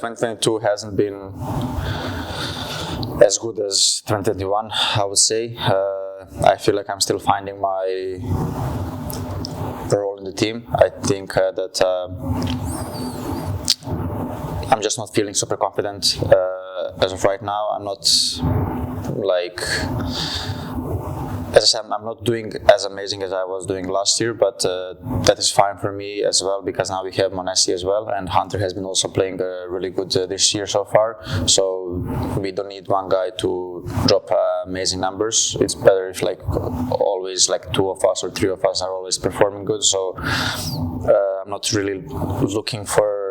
2022 hasn't been as good as 2021, I would say. I feel like I'm still finding my role in the team. I think that I'm just not feeling super confident as of right now. I'm not as I said, I'm not doing as amazing as I was doing last year, but that is fine for me as well, because now we have Monesi as well, and Hunter has been also playing really good this year so far. So we don't need one guy to drop amazing numbers. It's better if always two of us or three of us are always performing good. So I'm not really looking for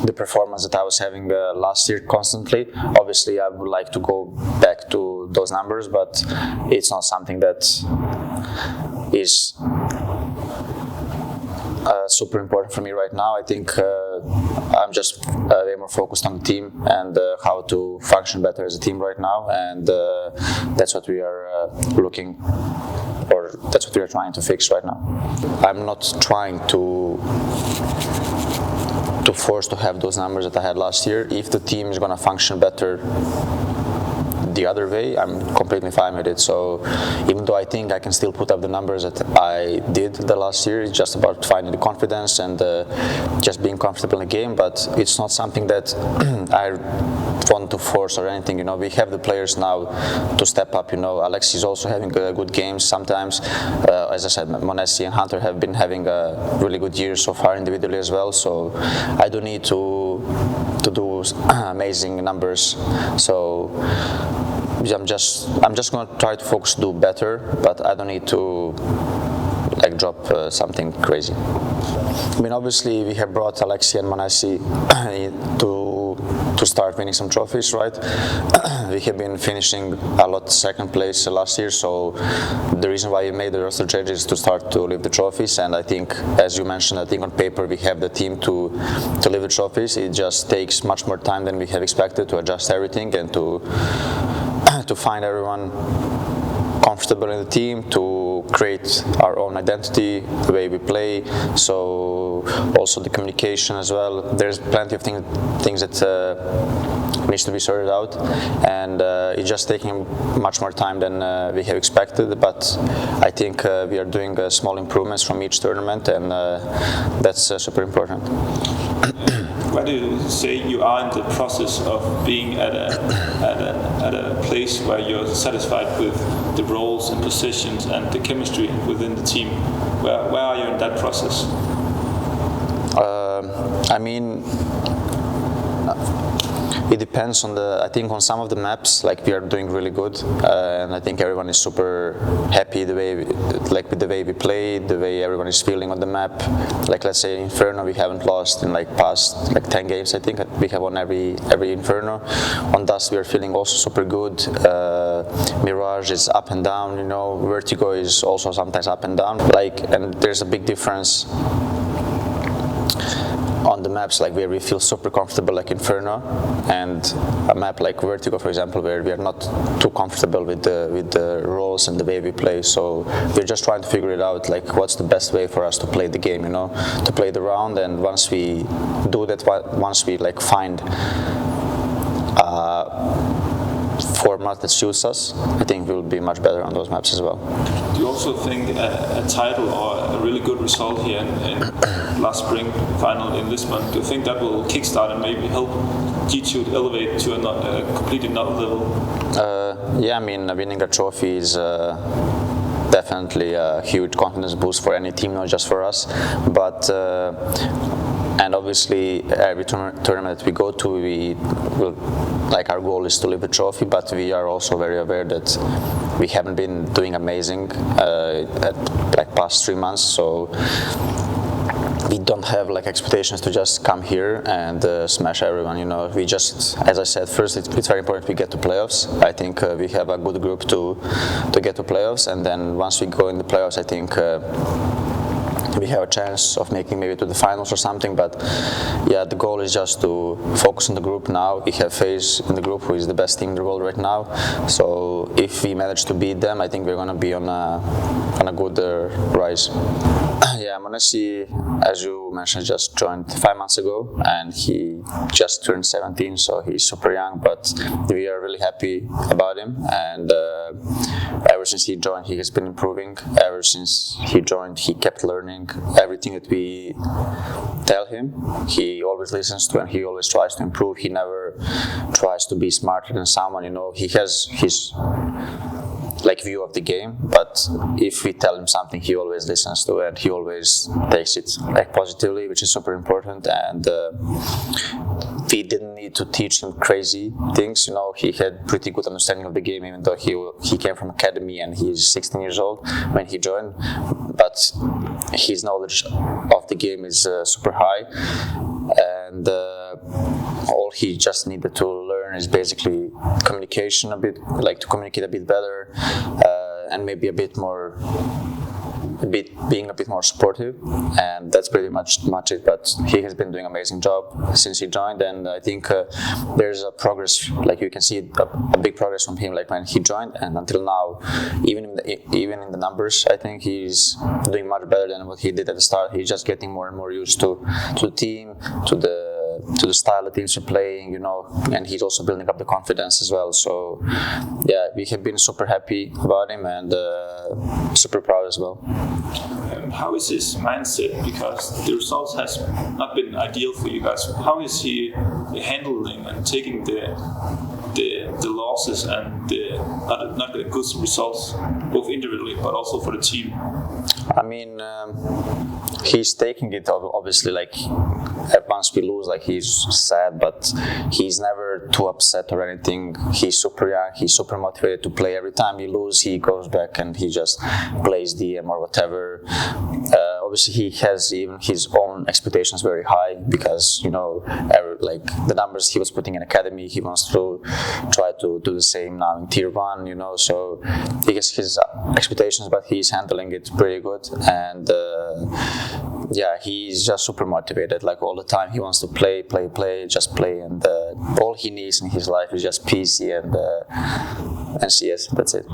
the performance that I was having last year constantly. Obviously, I would like to go back to those numbers, but it's not something that is super important for me right now. I think I'm just way more focused on the team and how to function better as a team right now, and that's what we are looking, or that's what we are trying to fix right now. I'm not trying to force to have those numbers that I had last year. If the team is going to function better the other way, I'm completely fine with it. So even though I think I can still put up the numbers that I did the last year, it's just about finding the confidence and just being comfortable in the game. But it's not something that I want to force or anything. We have the players now to step up. Alex is also having good games sometimes. As I said, Monesi and Hunter have been having a really good year so far individually as well. So I don't need to do amazing numbers. So I'm just going to try to focus, do better, but I don't need to drop something crazy. I mean, obviously we have brought Alexi and Monesi to start winning some trophies, right? We have been finishing a lot second place last year, so the reason why we made the roster change is to start to lift the trophies. And I think, as you mentioned, I think on paper we have the team to lift the trophies. It just takes much more time than we have expected to adjust everything and to find everyone comfortable in the team, to create our own identity, the way we play. So also the communication as well. There's plenty of things that needs to be sorted out, and it's just taking much more time than we have expected. But I think we are doing small improvements from each tournament, and that's super important. Where do you say you are in the process of being at a place where you're satisfied with the roles and positions and the chemistry within the team? Where are you in that process? I mean, it depends on I think on some of the maps, we are doing really good, and I think everyone is super happy with the way we play, the way everyone is feeling on the map. Let's say Inferno, we haven't lost in past 10 games. I think we have won every Inferno. On Dust, we are feeling also super good. Mirage is up and down, Vertigo is also sometimes up and down. And there's a big difference on the maps where we feel super comfortable, like Inferno, and a map like Vertigo, for example, where we are not too comfortable with the roles and the way we play. So we're just trying to figure it out, what's the best way for us to play the game, to play the round. And once we do that, once we find format that suits us, I think we'll be much better on those maps as well. Do you also think a title or a really good result here in BLAST Spring Final in Lisbon, do you think that will kickstart and maybe help G2 elevate to a completely another level? Yeah, I mean, winning a trophy is definitely a huge confidence boost for any team, not just for us. But and obviously, every tournament that we go to, we will, our goal is to lift the trophy. But we are also very aware that we haven't been doing amazing at past 3 months. So we don't have expectations to just come here and smash everyone. We just, as I said, first it's very important we get to playoffs. I think we have a good group to get to playoffs, and then once we go in the playoffs, I think we have a chance of making maybe to the finals or something. But yeah, the goal is just to focus on the group now. We have FaZe in the group, who is the best team in the world right now. So if we manage to beat them, I think we're going to be on a good rise. Yeah, Monesi, as you mentioned, just joined 5 months ago, and he just turned 17, so he's super young. But we are really happy about him, and ever since he joined, he has been improving. Ever since he joined, he kept learning everything that we tell him. He always listens to, and he always tries to improve. He never tries to be smarter than someone. He has his view of the game, but if we tell him something, he always listens to it. He always takes it positively, which is super important. And we didn't need to teach him crazy things. He had pretty good understanding of the game, even though he came from academy and he's 16 years old when he joined. But his knowledge of the game is super high, and all he just needed to learn is basically communication a bit, to communicate a bit better, and maybe being a bit more supportive, and that's pretty much it. But he has been doing an amazing job since he joined, and I think there's a progress. You can see a big progress from him, when he joined and until now. Even in the numbers, I think he's doing much better than what he did at the start. He's just getting more and more used to the team, to the style the teams are playing, and he's also building up the confidence as well. So yeah, we have been super happy about him, and super proud as well. How is his mindset? Because the results has not been ideal for you guys. How is he handling and taking the losses and the not the good results, both individually but also for the team? I mean, he's taking it obviously once we lose, he's sad, but he's never too upset or anything. He's super young, he's super motivated to play. Every time we lose, he goes back and he just plays DM or whatever. Obviously, he has even his own expectations very high, because the numbers he was putting in academy, he wants to try to do the same now in tier 1. So he has his expectations, but he's handling it pretty good, and yeah, he's just super motivated. All the time, he wants to play, just play, and all he needs in his life is just PC and CS. That's it.